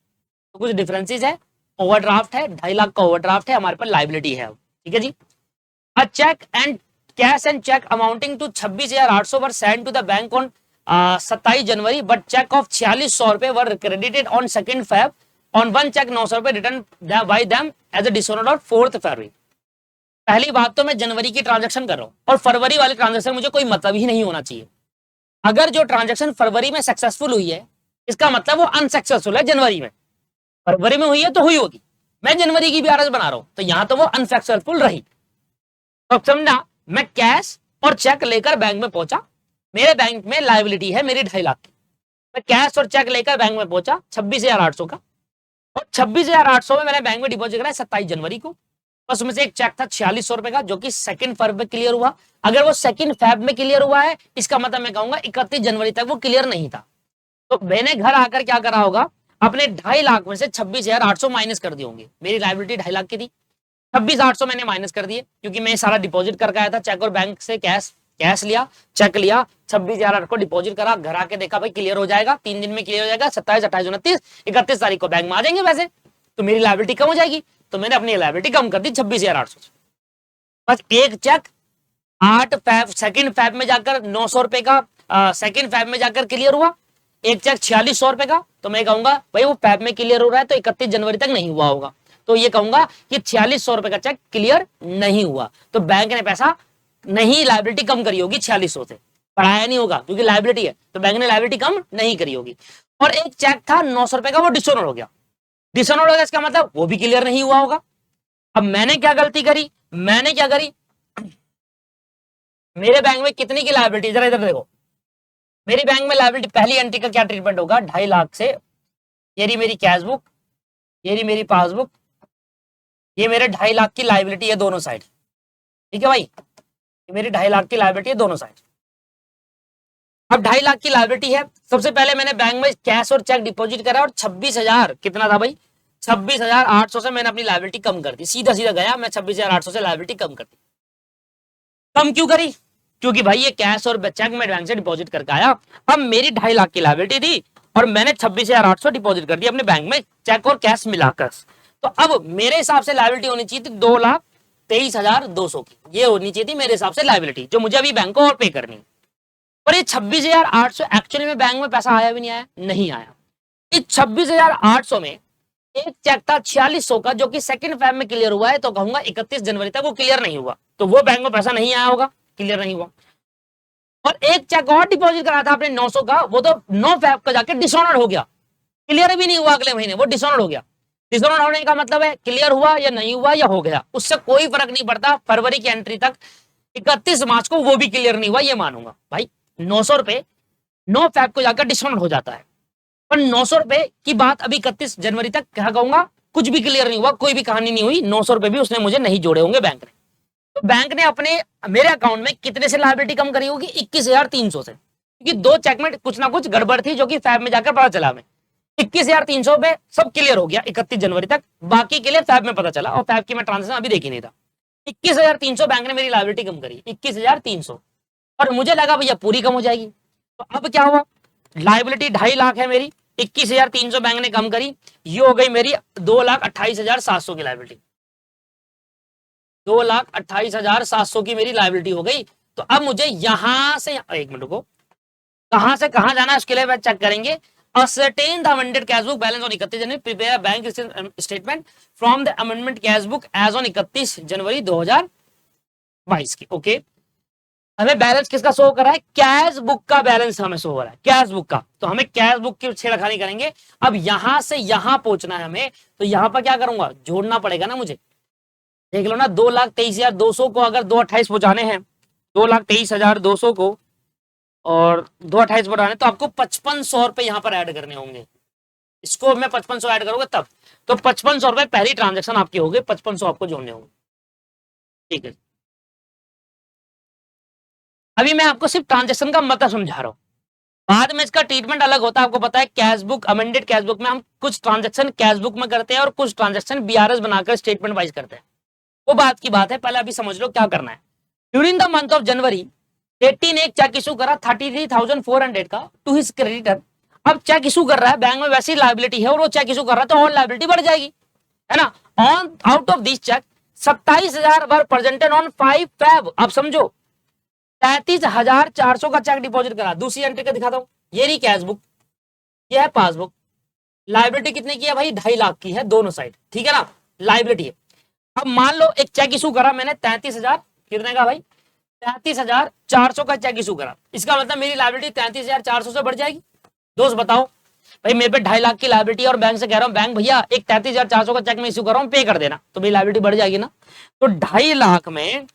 तो कुछ डिफरेंसेस है, ओवरड्राफ्ट है, 2.5 लाख का ओवरड्राफ्ट है, हमारे पास लाइबिलिटी है। ठीक है जी। A cheque and cash and cheque amounting to 26,800 were send to the bank on 27 January but cheque of 4600 रुपए were credited on 2 Feb on one cheque 900 रुपए return by them as a dishonoured on 4 February. पहली बात तो मैं जनवरी की ट्रांजैक्शन कर रहा हूं और फरवरी वाले ट्रांजैक्शन मुझे कोई मतलब ही नहीं होना चाहिए। अगर जो ट्रांजैक्शन फरवरी में सक्सेसफुल हुई है इसका मतलब वो अनसक्सेसफुल है जनवरी में। फरवरी में हुई है तो हुई होगी, मैं जनवरी की भी आरएस बना रहा हूं तो यहां तो वो अनसक्सेसफुल रही। तो समझना, मैं कैश और चेक लेकर बैंक में पहुंचा, मेरे बैंक में लायबिलिटी है मेरी 2.5 लाख की। मैं कैश और चेक लेकर बैंक में पहुंचा 26,800 का, और 26,800 में मैंने बैंक में डिपॉजिट करा 27 जनवरी को। बस उसमें से एक चेक था 4600 रुपए का जो कि 2 फरवरी में क्लियर हुआ। अगर वो 2 फेब में क्लियर हुआ है इसका मतलब मैं कहूंगा 31 जनवरी तक वो क्लियर नहीं था। तो मैंने घर आकर क्या करा होगा, अपने 2.5 लाख में से 26,800 माइनस कर दिए होंगे। मेरी लायबिलिटी 2.5 लाख की थी, 26,800 मैंने माइनस कर दिए क्योंकि मैं सारा डिपॉजिट करके आया था। चेक और बैंक से कैश लिया, चेक लिया, 26,000 को डिपॉजिट करा, घर आके देखा भाई क्लियर हो जाएगा, 3 दिन में क्लियर हो जाएगा, 27, 28, 29, 31 तारीख को बैंक में आ जाएंगे पैसे, तो मेरी लायबिलिटी कम हो जाएगी। तो मैंने अपनी लायबिलिटी कम कर दी 26,800 से। बस एक चेक 8 फैब 2 फैब में जाकर 900 रुपए का 2 फैब में जाकर क्लियर हुआ, एक चेक 4600 रुपए का। तो मैं कहूंगा भाई वो फैब में क्लियर हो रहा है तो 31 जनवरी तक नहीं हुआ होगा, तो ये कहूंगा कि 4600 रुपए का चेक क्लियर नहीं हुआ, तो बैंक ने पैसा नहीं लायबिलिटी कम करी होगी 4600 से, बढ़ाया नहीं होगा क्योंकि लायबिलिटी है तो बैंक ने लायबिलिटी कम नहीं करी होगी। और एक चेक था 900 रुपए का, वो डिसऑनर हो गया। डिसऑनर हो गया इसका मतलब वो भी क्लियर नहीं हुआ होगा। अब मैंने क्या गलती करी, मैंने क्या करी, मेरे बैंक में कितनी की लायबिलिटी, जरा इधर देखो, मेरी बैंक में लायबिलिटी पहली एंट्री का क्या ट्रीटमेंट होगा, 2.5 लाख से ये रही मेरी कैश बुक, ये रही मेरी पासबुक, ये मेरे 2.5 लाख की लायबिलिटी है दोनों साइड। ठीक है भाई, ये मेरी 2.5 लाख की लायबिलिटी है दोनों साइड। अब 2.5 लाख की लायबिलिटी है, सबसे पहले मैंने बैंक में कैश और चेक डिपॉजिट करा और 26,000 कितना था भाई, 26,800 से मैंने अपनी लायबिलिटी कम कर दी। सीधा सीधा गया मैं 26,800 से लायबिलिटी कम कर दी। कम क्यों करी, क्योंकि भाई ये कैश और चेक में बैंक से डिपॉजिट करके आया। अब मेरी 2.5 लाख की लायबिलिटी थी और मैंने 26,800 डिपॉजिट कर दी अपने बैंक में चेक और कैश मिलाकर। तो अब मेरे हिसाब से लायबिलिटी होनी चाहिए थी 2,23,200 की, ये होनी चाहिए थी मेरे हिसाब से लायबिलिटी, जो मुझे अभी बैंक को और पे करनी है। पर ये 26,800 एक्चुअली में बैंक में पैसा आया भी नहीं आया, नहीं आया। इस 26,800 में एक चेक था 4600 का जो कि 2 फैब में क्लियर हुआ है, तो कहूंगा 31 जनवरी तक वो क्लियर नहीं हुआ, तो वो बैंक में पैसा नहीं आया होगा, क्लियर नहीं हुआ। और एक चेक और डिपॉजिट करा था आपने 900 का, वो तो 9 फैब का जाके डिसऑनर्ड हो गया, क्लियर भी नहीं हुआ अगले महीने, वो डिसऑनर्ड हो गया। डिसऑनर्ड होने का मतलब है क्लियर हुआ या नहीं हुआ या हो गया, उससे कोई फर्क नहीं पड़ता। फरवरी की एंट्री तक 31 मार्च को वो भी क्लियर नहीं हुआ, ये मानूंगा भाई 900 रुपए 9 फैब को जाकर डिसऑनर्ड हो जाता है, पर 900 रुपए की बात अभी 31 जनवरी तक क्या कहूंगा कुछ भी क्लियर नहीं हुआ, कोई भी कहानी नहीं हुई, 900 रुपए भी उसने मुझे नहीं जोड़े होंगे बैंक ने। तो बैंक ने अपने मेरे अकाउंट में कितने से लायबिलिटी कम करी होगी, 21,300 से, क्योंकि दो चेक में कुछ ना कुछ गड़बड़ थी जो कि फैब में जाकर पता चला। मैं 21,300 पे सब क्लियर हो गया 31 जनवरी तक, बाकी के लिए फैब में पता चला और फैब की मैं ट्रांजेक्शन अभी देखी नहीं था। 21,300 बैंक ने मेरी लायबिलिटी कम करी, 21,300, और मुझे लगा भैया पूरी कम हो जाएगी। तो अब क्या हुआ, लायबिलिटी 2.5 लाख है मेरी, 21,300 बैंक ने कम करी, ये हो गई मेरी 2,28,700 की लायबिलिटी, 2,28,700 की मेरी लायबिलिटी हो गई। तो अब मुझे यहां से एक मिनट को कहां से कहां जाना है उसके लिए चेक करेंगे। Ascertain the amended cash book balance on 31 January, prepare a bank statement from the amendment cash book as on 31 जनवरी 2022 की। ओके, हमें बैलेंस किसका शो कर रहा है, कैश बुक का बैलेंस हमें शो हो रहा है, कैश बुक का। तो हमें कैश बुक की छेड़खानी करेंगे। अब यहां से यहां पहुंचना है हमें, तो यहां पर क्या करूंगा, जोड़ना पड़ेगा ना मुझे। देख लो ना, 2,23,200 को अगर 2,28 पहुंचाने हैं, 2,23,200 को और 2,28 बढ़ाने, तो आपको 5500 रुपए यहाँ पर ऐड करने होंगे। इसको मैं 5500 ऐड करोगे तब, तो 5500 रुपए पहली ट्रांजैक्शन आपकी होगी, 5500 आपको जोड़ने होंगे। ठीक है, अभी मैं आपको सिर्फ ट्रांजैक्शन का मतलब समझा रहा हूँ, बाद में इसका ट्रीटमेंट अलग होता है। आपको पता है cash book, amended cash book में हम कुछ ट्रांजैक्शन कैश बुक में करते हैं और कुछ ट्रांजैक्शन बीआरएस बनाकर स्टेटमेंट वाइज करते हैं, वो बात की बात है। पहले अभी समझ लो क्या करना है। During the month of January 18 एक चेक इशू करा 33,400 का टू हिज क्रेडिटर अब चेक इशू कर रहा है, बैंक में वैसी लायबिलिटी है और वो चेक इशू कर रहा है, तो और लायबिलिटी बढ़ जाएगी, है ना। On out of this cheque 27,000 were presented on 5 Feb। अब समझो 33,400 का चेक डिपॉजिट करा। दूसरी एंट्री का दिखाता हूं, ये रही कैश बुक, ये है पासबुक। लायबिलिटी कितने की है भाई, 2.5 लाख की है दोनों साइड, ठीक है ना, लायबिलिटी है। अब मान लो एक चेक इशू करा मैंने 33,000 कितने का भाई, 33,400 का चेक इशू करा। इसका मतलब मेरी लायबिलिटी 33,400 से बढ़ जाएगी। दोस्त बताओ भाई, मेरे पे 2.5 लाख की लायबिलिटी और बैंक से कह रहा हूं बैंक भैया एक 33,400 का चेक मैं इशू कर रहा हूं, पे कर देना, तो मेरी लायबिलिटी बढ़ जाएगी ना। तो 2.5 लाख में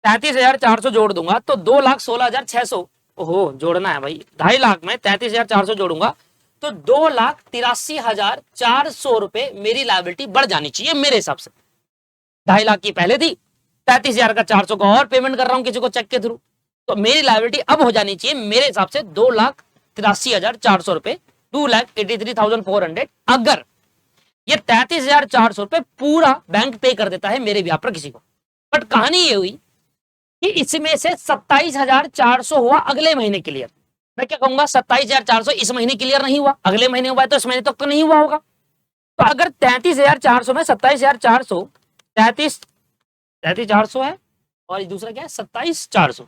33,400 जोड़ दूंगा तो 2,16,600। ओहो जोड़ना है भाई, 2.5 लाख में 33,400 जोड़ूंगा तो 2,83,400 रुपए मेरी लायबिलिटी बढ़ जानी चाहिए मेरे हिसाब से। 2.5 लाख की पहले थी, 33,000 का 400 का और पेमेंट कर रहा हूं किसी को चेक के थ्रू, तो मेरी लायबिलिटी अब हो जानी चाहिए मेरे हिसाब से 2,83,400 रुपए, 2,83,400। अगर ये 33,400 रुपए पूरा बैंक पे कर देता है मेरे ब्याह पर किसी को। बट कहानी ये हुई कि इसमें से 27,400 हुआ अगले महीने क्लियर। मैं क्या कहूंगा, 27,400 इस महीने क्लियर नहीं हुआ, अगले महीने हुआ है तो इस महीने तक तो नहीं हुआ होगा। तो अगर 33,400 में 27,400, 33,400 है और दूसरा क्या है 27,400,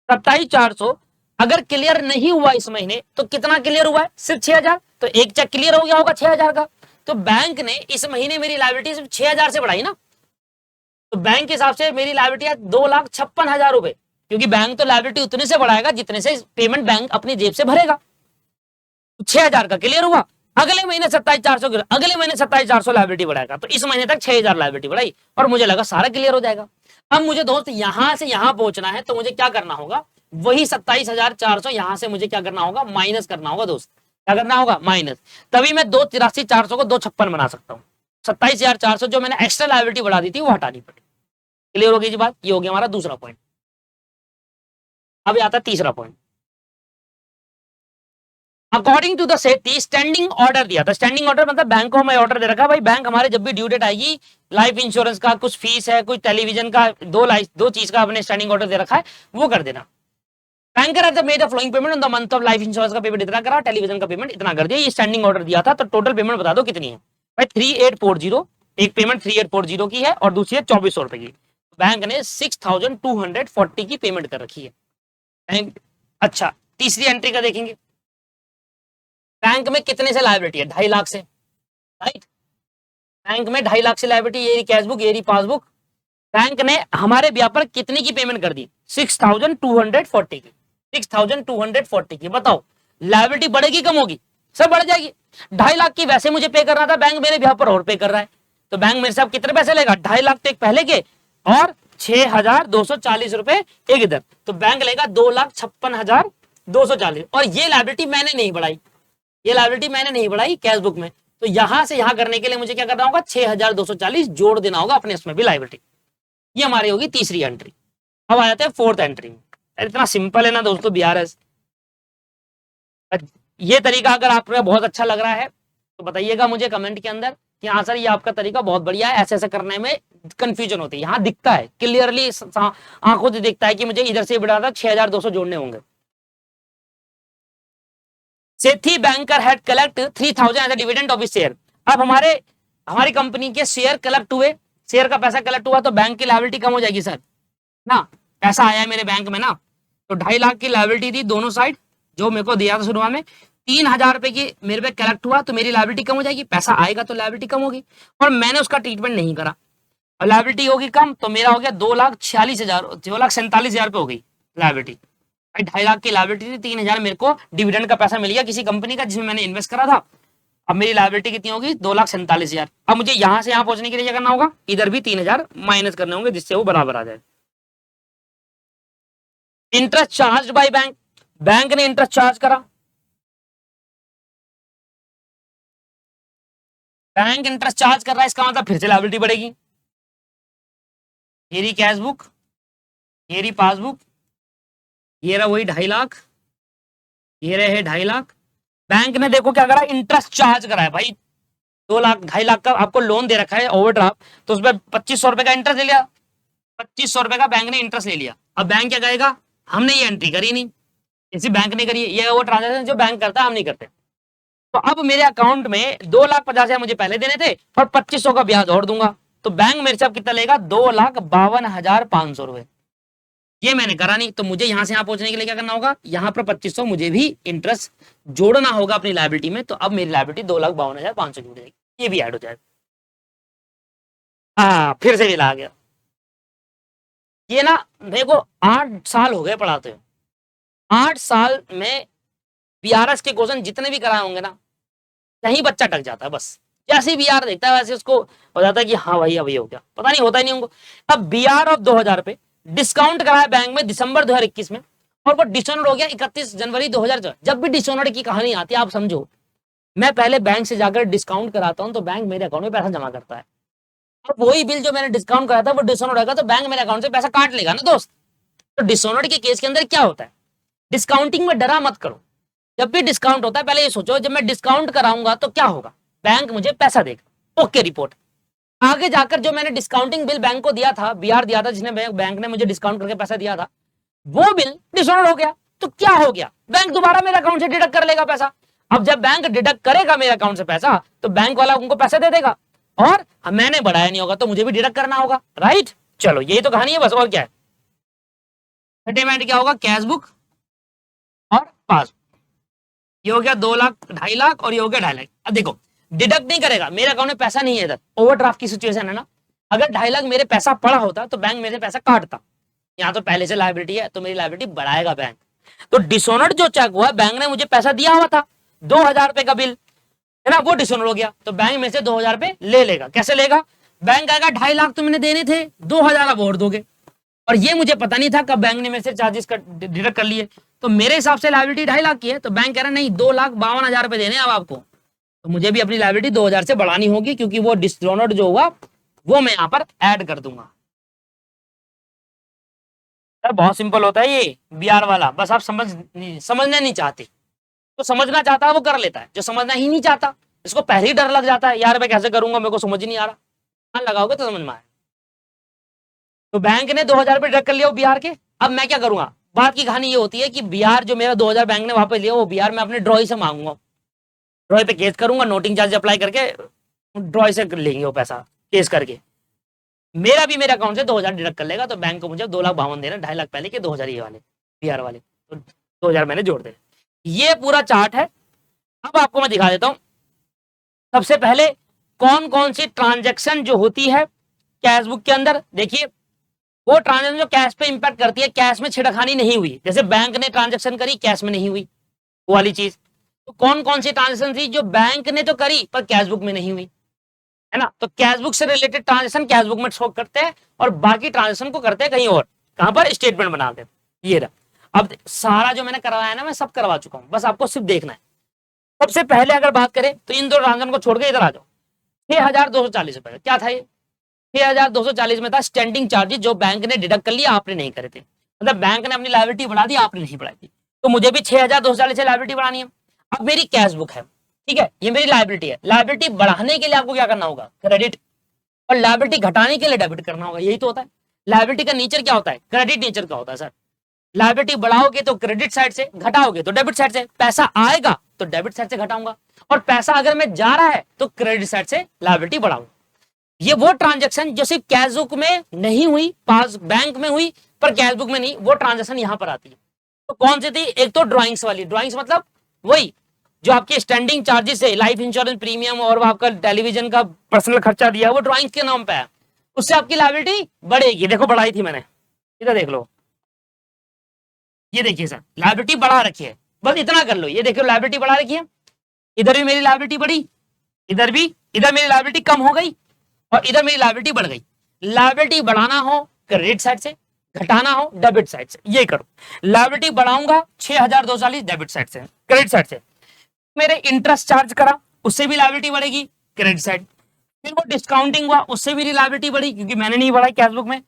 27,400 अगर क्लियर नहीं हुआ इस महीने तो कितना क्लियर हुआ है, सिर्फ 6,000। तो एक चेक क्लियर हो गया होगा 6,000 का, तो बैंक ने इस महीने मेरी लायबिलिटी सिर्फ 6,000 से बढ़ाई ना। तो बैंक के हिसाब से मेरी लायबिलिटी है 2,56,000 रुपए, क्योंकि बैंक तो लायबिलिटी उतने से बढ़ाएगा जितने से पेमेंट बैंक अपनी जेब से भरेगा। तो 6,000 का क्लियर हुआ, अगले महीने 27,400, अगले महीने 27,400 लायबिलिटी बढ़ाएगा, तो इस महीने तक 6,000 लायबिलिटी बढ़ाई और मुझे लगा सारा क्लियर हो जाएगा। अब मुझे दोस्त यहां से यहां पहुंचना है, तो मुझे क्या करना होगा, वही 27,400 यहां से मुझे क्या करना होगा, माइनस करना होगा दोस्त। क्या करना होगा, माइनस। तभी मैं 2,83,400 को 2,56 बना सकता हूँ। 27,400 जो मैंने एक्स्ट्रा लायबिलिटी बढ़ा दी थी वो हटानी पड़ी। क्लियर हो गई जी बात, ये हो गया हमारा दूसरा पॉइंट। अब आता है तीसरा point. According to the Sethi standing order दिया था। स्टैंडिंग ऑर्डर मतलब बैंक को हमें ऑर्डर दे रखा है भाई, बैंक हमारे जब भी ड्यू डेट आएगी, लाइफ इंश्योरेंस का कुछ फीस है, कुछ टेलीविजन का, दो चीज का अपने स्टैंडिंग ऑर्डर दे रखा है, वो कर देना। Banker has made the following payment on the month of life insurance का पेमेंट इतना करा, टेलीविजन का पेमेंट इतना कर दिया, ये स्टैंडिंग ऑर्डर दिया था। तो टोटल पेमेंट बता दो कितनी है भाई, 3,840। एक पेमेंट 3,840 की है और दूसरी है 2,400 रुपए की। बैंक ने 6,240 की पेमेंट कर रखी है। अच्छा तीसरी एंट्री का देखेंगे, बैंक में कितने से लायबिलिटी है, 2.5 लाख से, राइट। बैंक में 2.5 लाख से लायबिलिटी, ये कैश बुक, ये पासबुक। बैंक ने हमारे ब्याह पर कितने की पेमेंट कर दी, 6,240 की, 6,240 की। बताओ लायबिलिटी बढ़ेगी कम होगी, सब बढ़ जाएगी। 2.5 लाख की वैसे मुझे पे करना था, बैंक मेरे ब्याह पर और पे कर रहा है, तो बैंक मेरे से कितने पैसे लेगा, 2.5 लाख तो एक पहले के और 6,240 रुपए एक इधर, तो बैंक लेगा 2,56,240। और ये लायबिलिटी मैंने नहीं बढ़ाई, ये लायबिलिटी मैंने नहीं बढ़ाई कैश बुक में, तो यहां से यहां करने के लिए मुझे क्या करना होगा, 6,240 जोड़ देना होगा अपने इसमें भी लायबिलिटी। ये हमारी होगी तीसरी एंट्री। अब आ जाते हैं फोर्थ एंट्री में। इतना सिंपल है ना दोस्तों बीआरएस। ये तरीका अगर आपको बहुत अच्छा लग रहा है तो बताइएगा मुझे कमेंट के अंदर कि हाँ सर ये आपका तरीका बहुत बढ़िया है, ऐसे ऐसे करने में कंफ्यूजन होती है। यहाँ दिखता है क्लियरली, आंखों से दिखता है कि मुझे इधर से बढ़ा था 6,200 जोड़ने होंगे। Sethi banker had collect 3,000 as a dividend of share. अब हमारी कंपनी के शेयर कलेक्ट हुए, शेयर का पैसा कलेक्ट हुआ, तो बैंक की लायबिलिटी कम हो जाएगी सर ना। पैसा आया है मेरे बैंक में ना, तो 2.5 लाख की लायबिलिटी थी दोनों साइड, जो मेरे को दिया था शुरुआत में, 3,000 रुपए की मेरे पे कलेक्ट हुआ, तो मेरी लायबिलिटी कम हो जाएगी। पैसा आएगा तो लायबिलिटी कम होगी, और मैंने उसका ट्रीटमेंट नहीं करा और लायबिलिटी होगी कम, तो मेरा हो गया 2,47,000 पे हो गई लायबिलिटी। 2.5 लाख की लायबिलिटी थी, 3,000 मेरे को डिविडेंड का पैसा मिल गया किसी कंपनी का जिसमें मैंने इन्वेस्ट करा था। अब मेरी लायबिलिटी कितनी होगी, 2,47,000। अब मुझे यहां से यहां पहुंचने के लिए क्या करना होगा, इधर भी 3,000 माइनस करने होंगे जिससे वो बराबर आ जाए। Interest charge by bank, bank ने इंटरेस्ट चार्ज करा, बैंक इंटरेस्ट चार्ज कर रहा है, इसका मतलब फिर से लायबिलिटी बढ़ेगी। ये रही कैश बुक, ये रही पासबुक, ये रहा वही 2.5 लाख, ये रहे 2.5 लाख। बैंक ने देखो क्या करा, इंटरेस्ट चार्ज करा है भाई, 2 लाख 2.5 लाख का आपको लोन दे रखा है ओवरड्राफ्ट, तो उसमें 2,500 रुपए का इंटरेस्ट ले लिया, 2,500 रुपए का बैंक ने इंटरेस्ट ले लिया। अब बैंक क्या कहेगा, हमने ये एंट्री करी नहीं, किसी बैंक ने करी है, ये वो ट्रांजेक्शन जो बैंक करता है, हम नहीं करते। तो अब मेरे अकाउंट में 2,50,000 मुझे पहले देने थे और 2500 का ब्याज और दूंगा, तो बैंक मेरे से अब कितना लेगा, 2,52,500 रुपए। ये मैंने करा नहीं, तो मुझे यहां से यहां पहुंचने के लिए क्या करना होगा, यहां पर 2500 मुझे भी इंटरेस्ट जोड़ना होगा अपनी लायबिलिटी में। तो अब मेरी लायबिलिटी 2,52,500 जुड़ जाएगी, ये भी ऐड हो जाएगा। हाँ, फिर से मिला आ गया। ये ना मेरे को 8 साल हो गए पढ़ाते हुए, 8 साल में बीआरएस के क्वेश्चन जितने भी कराए होंगे ना, कहीं बच्चा टक जाता है, बस जैसे बीआर देखता है वैसे उसको हो जाता है कि हाँ भाई अब ये हो गया, पता नहीं होता ही नहीं होगा। अब बीआर ऑफ 2000 पे डिस्काउंट कराया बैंक में दिसंबर 2021 में, और वो डिसऑनर हो गया 31 जनवरी 2014। जब भी डिसऑनर की कहानी आती है, आप समझो, मैं पहले बैंक से जाकर डिस्काउंट कराता हूँ तो बैंक मेरे अकाउंट में पैसा जमा करता है। अब वही बिल जो मैंने डिस्काउंट कराया था वो डिसऑनर होगा, तो बैंक मेरे अकाउंट से पैसा काट लेगा ना दोस्त। तो डिसऑनर के केस के अंदर क्या होता है, डिस्काउंटिंग में डरा मत करो। जब भी डिस्काउंट होता है, पहले ये सोचो जब मैं डिस्काउंट कराऊंगा तो क्या होगा, बैंक मुझे पैसा देगा, ओके रिपोर्ट। आगे जाकर जो मैंने डिस्काउंटिंग बिल बैंक को दिया था, बीआर दिया था, जिसने बैंक ने मुझे डिस्काउंट करके पैसा दिया था, वो बिल डिसऑनर हो गया, तो क्या हो गया, बैंक दोबारा मेरे अकाउंट से डिडक्ट कर लेगा पैसा। अब जब बैंक डिडक्ट करेगा मेरे अकाउंट से पैसा, तो बैंक वाला उनको पैसा दे देगा, और मैंने बढ़ाया नहीं होगा तो मुझे भी डिडक्ट करना होगा, राइट। चलो यही तो कहानी है बस, और क्या है। सेटलमेंट क्या होगा, कैश बुक और पासबुक। ये हो गया 2 लाख, 2.5 लाख, और ये हो गया 2.5 लाख। अब देखो, डिडक्ट नहीं करेगा, मेरे अकाउंट में पैसा नहीं है इधर, ओवरड्राफ्ट की सिचुएशन है ना। अगर 2.5 लाख मेरे पैसा पड़ा होता तो बैंक मेरे पैसा काटता, यहाँ तो पहले से लायबिलिटी है तो मेरी लायबिलिटी बढ़ाएगा बैंक। तो डिसऑनर्ड जो चेक हुआ, बैंक ने मुझे पैसा दिया हुआ था 2,000 रुपए का बिल है ना, वो डिसऑनर हो गया, तो बैंक में से 2,000 रुपए ले लेगा। कैसे लेगा, बैंक आएगा 2.5 लाख तो मैंने देने थे, 2,000 अब और दोगे, और ये मुझे पता नहीं था कब बैंक ने मेरे से चार्जेस डिडक्ट कर लिए। तो मेरे हिसाब से लायबिलिटी 2.5 लाख की है, तो बैंक कह रहा है नहीं 2,52,000 रुपए देने अब आपको, तो मुझे भी अपनी लायबिलिटी 2,000 से बढ़ानी होगी, क्योंकि वो डिसऑनर्ड जो हुआ वो मैं यहाँ पर ऐड कर दूंगा। बहुत सिंपल होता है ये बीआर वाला, बस आप समझना नहीं चाहते। तो समझना चाहता है वो कर लेता है, जो समझना ही नहीं चाहता इसको पहले ही डर लग जाता है, यार मैं कैसे करूंगा, मेरे को समझ ही नहीं आ रहा, लगाओगे तो समझ में आए। तो बैंक ने 2,000 रुपए डिडक्ट कर लिया वो बिहार के, अब मैं क्या करूंगा, बात की कहानी ये होती है कि बिहार जो मेरा 2,000 बैंक ने वापस लिया, वो बिहार में अपने ड्रॉय से मांगूंगा, ड्रॉय पे केस करूंगा, नोटिंग चार्ज अप्लाई करके ड्रॉय से लेंगे वो पैसा केस करके, मेरा भी मेरे अकाउंट से 2,000 डिडक्ट कर लेगा, तो बैंक को मुझे 2,52,000 देना, 2.5 लाख पहले के 2,000 ये वाले बिहार वाले, तो 2,000 मैंने जोड़ दे। ये पूरा चार्ट है। अब आपको मैं दिखा देता हूं, सबसे पहले कौन कौन सी ट्रांजेक्शन जो होती है कैश बुक के अंदर, देखिए वो ट्रांजेक्शन जो कैश पे इंपैक्ट करती है, कैश में छिड़खानी नहीं हुई, जैसे बैंक ने ट्रांजेक्शन करी कैश में नहीं हुई वो वाली चीज। तो कौन कौन सी ट्रांजेक्शन थी जो बैंक ने तो करी पर कैश बुक में नहीं हुई, है ना। तो कैश बुक से रिलेटेड ट्रांजेक्शन कैश बुक में शो करते हैं, और बाकी ट्रांजेक्शन को करते हैं कहीं और, कहां पर, स्टेटमेंट बनाते हैं। ये रहा, अब सारा जो मैंने करवाया है ना, मैं सब करवा चुका हूं, बस आपको सिर्फ देखना है। सबसे पहले अगर बात करें तो इन दो ट्रांजेक्शन को छोड़ के इधर आ जाओ, 6,240 रुपए क्या था ये, 6,240 में था स्टैंडिंग चार्जेस जो बैंक ने डिडक्ट कर लिया, आपने नहीं करे थे, मतलब बैंक ने अपनी लायबिलिटी बढ़ा दी, आपने नहीं बढ़ाई थी, तो मुझे भी 6,240 से लायबिलिटी बढ़ानी है। अब मेरी कैश बुक है, ठीक है, ये मेरी लायबिलिटी है, लायबिलिटी बढ़ाने के लिए आपको क्या करना होगा, क्रेडिट, और लायबिलिटी घटाने के लिए डेबिट करना होगा, यही तो होता है। लायबिलिटी का नेचर क्या होता है, क्रेडिट नेचर का होता है सर। लायबिलिटी बढ़ाओगे तो क्रेडिट साइड से, घटाओगे तो डेबिट साइड से, पैसा आएगा तो डेबिट साइड से घटाऊंगा, और पैसा अगर मैं जा रहा है तो क्रेडिट साइड से लायबिलिटी बढ़ाऊंगा। ये वो ट्रांजैक्शन जो सिर्फ कैश बुक में नहीं हुई, पास बैंक में हुई पर कैश बुक में नहीं, वो ट्रांजैक्शन यहां पर आती है। तो कौन सी थी, एक तो ड्राइंग्स वाली, ड्राइंग्स मतलब वही जो आपके स्टैंडिंग चार्जेस है, लाइफ इंश्योरेंस प्रीमियम और आपका टेलीविजन का पर्सनल खर्चा दिया, वो ड्राइंग्स के नाम पे है, उससे आपकी लायबिलिटी बढ़ेगी। देखो बढ़ाई थी मैंने, इधर देख लो, ये देखिए सर लायबिलिटी बढ़ा रखी है, बस इतना कर लो, ये देखो लायबिलिटी बढ़ा रखी है, इधर भी मेरी लायबिलिटी बढ़ी, इधर भी, इधर मेरी लायबिलिटी कम हो गई, और इधर मेरी लायबिलिटी बढ़ गई। लायबिलिटी बढ़ाना हो क्रेडिट साइड से, घटाना हो डेबिट साइड से, ये करो। लायबिलिटी बढ़ाऊंगा 6,240 डेबिट साइड से, क्रेडिट साइड से, मेरे इंटरेस्ट चार्ज करा उससे भी लायबिलिटी बढ़ेगी क्रेडिट साइड, फिर वो डिस्काउंटिंग हुआ उससे भी लायबिलिटी बढ़ी क्योंकि मैंने नहीं बढ़ाई कैश बुक में।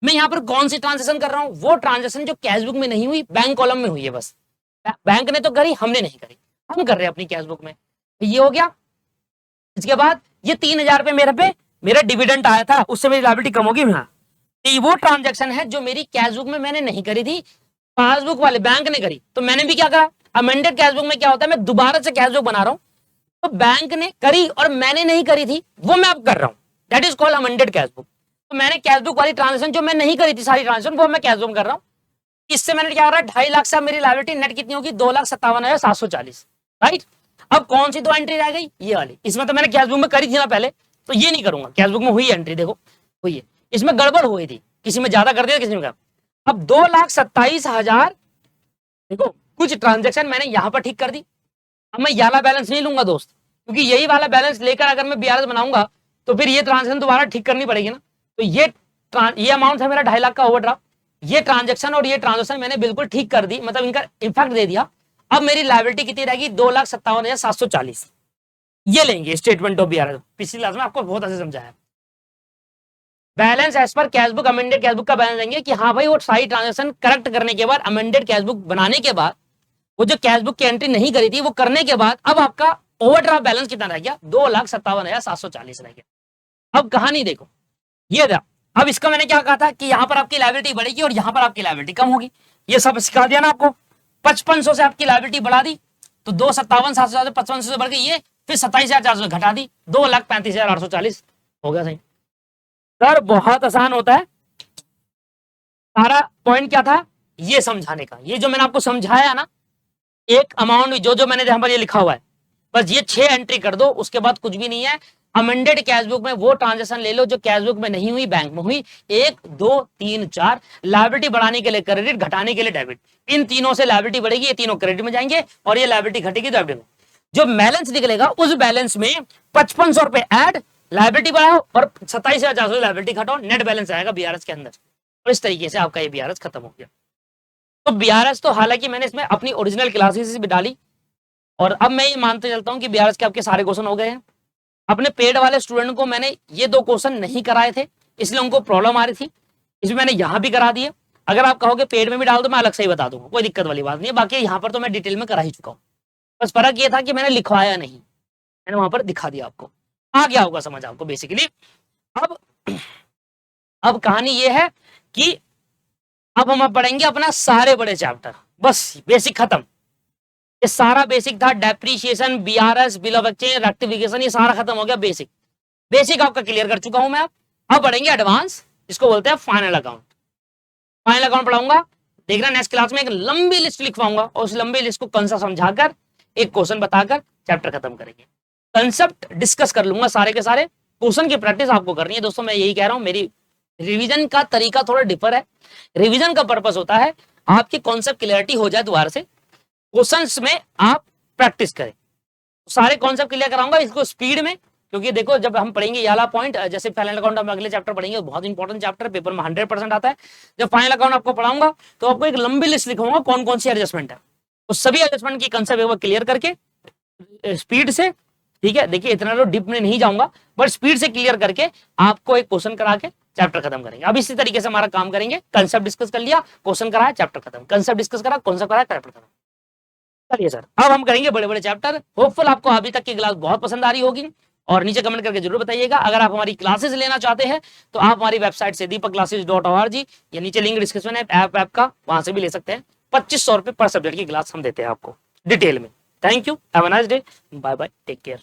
मैं यहाँ पर कौन सी ट्रांजेक्शन कर रहा हूँ, वो ट्रांजेक्शन जो कैश बुक में नहीं हुई बैंक कॉलम में हुई है, बस बैंक ने तो करी हमने नहीं करी, हम कर रहे हैं अपनी कैश बुक में, ये हो गया। इसके बाद ये 3,000 रुपए मेरा डिविडेंड आया था, उससे मेरी लायबिलिटी कम होगी। हाँ, वो ट्रांजैक्शन है जो मेरी कैश बुक में मैंने नहीं करी थी पासबुक वाले बैंक ने करी, तो मैंने भी क्या करा, अमेंडेड कैशबुक में क्या होता है, मैं दोबारा से कैशबुक बना रहा हूं, तो बैंक ने करी और मैंने नहीं करी थी, वो मैं अब कर रहा हूं, that is called amended cashbook. तो मैंने कैशबुक वाली ट्रांजेक्शन जो मैं नहीं करी थी सारी ट्रांजेक्शन, वो मैं कैशबुक कर रहा हूं। इससे मैंने क्या करा, 2.5 लाख से मेरी लायबिलिटी नेट कितनी होगी, 2,57,740, राइट। अब कौन सी दो एंट्री रह गई, ये वाली, इसमें तो मैंने कैशबुक में करी थी ना पहले, तो ये नहीं करूंगा, कैशबुक में हुई एंट्री, देखो हुई है, इसमें गड़बड़ हुई थी, किसी में ज्यादा कर दिया किसी में कम। अब 2,27,000, देखो कुछ ट्रांजेक्शन मैंने यहां पर ठीक कर दी। अब मैं ये वाला बैलेंस नहीं लूंगा दोस्त, क्योंकि यही वाला बैलेंस लेकर अगर मैं बीआरएस बनाऊंगा तो फिर ये ट्रांजेक्शन दोबारा ठीक करनी पड़ेगी ना। तो ये अमाउंट है मेरा 2.5 लाख का ओवरड्राफ्ट, ये ट्रांजेक्शन और ये ट्रांजेक्शन मैंने बिल्कुल ठीक कर दी, मतलब इनका इफेक्ट दे दिया। अब मेरी लायबिलिटी कितनी रहेगी, 2,57,740, ये लेंगे स्टेटमेंट ऑफ बीआरएस। पिछली क्लास में आपको बहुत अच्छे समझाया। बैलेंस एज पर कैशबुक, अमेंडेड कैशबुक का बैलेंस देंगे कि हाँ भाई वो सारी ट्रांजेक्शन करेक्ट करने के बाद, अमेंडेड कैशबुक बनाने के बाद, वो जो कैशबुक की एंट्री नहीं करी थी वो करने के बाद, अब आपका ओवरड्राफ्ट बैलेंस कितना रह गया, 2,57,740 रह गया। अब कहानी देखो, ये था। अब इसका मैंने क्या कहा था कि यहां पर आपकी लायबिलिटी बढ़ेगी और यहां पर आपकी लायबिलिटी कम होगी, ये सब सिखा दिया ना आपको। 5500 से आपकी लायबिलिटी बढ़ा दी, तो 2,57,740 से 5500 से बढ़ गई ये, फिर 27,400 घटा दी, 2,35,840 हो गया। सही सर, बहुत आसान होता है। सारा पॉइंट क्या था, ये समझाने का, ये जो मैंने आपको समझाया ना, एक अमाउंट जो जो मैंने यहां पर ये लिखा हुआ है, बस ये 6 एंट्री कर दो, उसके बाद कुछ भी नहीं है। अमेंडेड कैशबुक में वो ट्रांजेक्शन ले लो जो कैशबुक में नहीं हुई, बैंक में हुई, 1 2 3 4, लायबिलिटी बढ़ाने के लिए क्रेडिट, घटाने के लिए डेबिट, इन तीनों से लायबिलिटी बढ़ेगी, ये तीनों क्रेडिट में जाएंगे, और ये लायबिलिटी घटेगी तो डेबिट में। जो बैलेंस निकलेगा उस बैलेंस में 5500 रुपए ऐड, लायबिलिटी बढ़ाओ और 27,400 लायबिलिटी घटाओ, नेट बैलेंस आएगा बीआरएस के अंदर, और इस तरीके से आपका ये बीआरएस खत्म हो गया। तो बीआरएस तो हालांकि मैंने इसमें अपनी ओरिजिनल क्लासेस भी डाली, और अब मैं ये मानते चलता हूं कि बीआरएस के आपके सारे क्वेश्चन हो गए हैं। अपने पेड वाले स्टूडेंट को मैंने ये 2 क्वेश्चन नहीं कराए थे, इसलिए उनको प्रॉब्लम आ रही थी, इसमें मैंने यहां भी करा दिए। अगर आप कहोगे पेड में भी डाल दो, मैं अलग से ही बता दूंगा, कोई दिक्कत वाली बात नहीं है। बाकी यहाँ पर तो मैं डिटेल में करा ही चुका हूँ, बस फर्क ये था कि मैंने लिखवाया नहीं, मैंने वहां पर दिखा दिया आपको। आ गया होगा समझ आपको बेसिकली। अब कहानी ये है कि अब हम पढ़ेंगे अपना सारे बड़े चैप्टर, बस बेसिक खत्म। ये सारा बेसिक था, depreciation, BRS, bill of exchange, rectification, ये सारा खत्म हो गया। बेसिक बेसिक आपका क्लियर कर चुका हूं मैं। अब पढ़ेंगे एडवांस, इसको बोलते हैं फाइनल अकाउंट। फाइनल अकाउंट पढ़ाऊंगा, देखना नेक्स्ट क्लास में एक लंबी लिस्ट लिखवाऊंगा, और उस लंबी लिस्ट को कंसेप्ट समझाकर, एक क्वेश्चन बताकर चैप्टर खत्म करेंगे। कंसेप्ट डिस्कस कर लूंगा सारे के सारे, क्वेश्चन की प्रैक्टिस आपको करनी है दोस्तों। मैं यही कह रहा हूं, मेरी रिवीजन का तरीका थोड़ा डिफर है। रिवीजन का पर्पस होता है आपकी कॉन्सेप्ट क्लियरिटी हो जाए, दोबारा से क्वेश्चंस में आप प्रैक्टिस करें। सारे कॉन्सेप्ट क्लियर कराऊंगा इसको स्पीड में, क्योंकि देखो जब हम पढ़ेंगे ये वाला पॉइंट, जैसे फाइनल अकाउंट हम अगले चैप्टर पढ़ेंगे, बहुत इंपॉर्टेंट चैप्टर, पेपर में 100% आता है। जब फाइनल अकाउंट आपको पढ़ाऊंगा तो आपको एक लंबी लिस्ट लिखूंगा कौन कौन सी एडजस्टमेंट है, तो सभी एडजस्टमेंट की कंसेप्ट एक बार क्लियर करके स्पीड से, ठीक है, देखिए इतना तो डीप में नहीं जाऊंगा, बट स्पीड से क्लियर करके आपको एक क्वेश्चन करा के चैप्टर खत्म करेंगे। अब इसी तरीके से हमारा काम करेंगे, कंसेप्ट डिस्कस कर लिया, क्वेश्चन कराया, चैप्टर खत्म, कंसेप्ट डिस्कस करा, कॉन्सेप्ट कराया, चैप्टर खत्म। चलिए सर, अब हम करेंगे बड़े बड़े चैप्टर। होपफुल आपको अभी तक की क्लास बहुत पसंद आ रही होगी, और नीचे कमेंट करके जरूर बताइएगा। अगर आप हमारी क्लासेस लेना चाहते हैं तो आप हमारी वेबसाइट से deepakclasses.org, या नीचे लिंक डिस्क्रिप्शन है ऐप का, वहां से भी ले सकते हैं। 2500 रुपए पर सब्जेक्ट की क्लास हम देते हैं आपको डिटेल में। Thank you, have a nice day, bye bye, take care.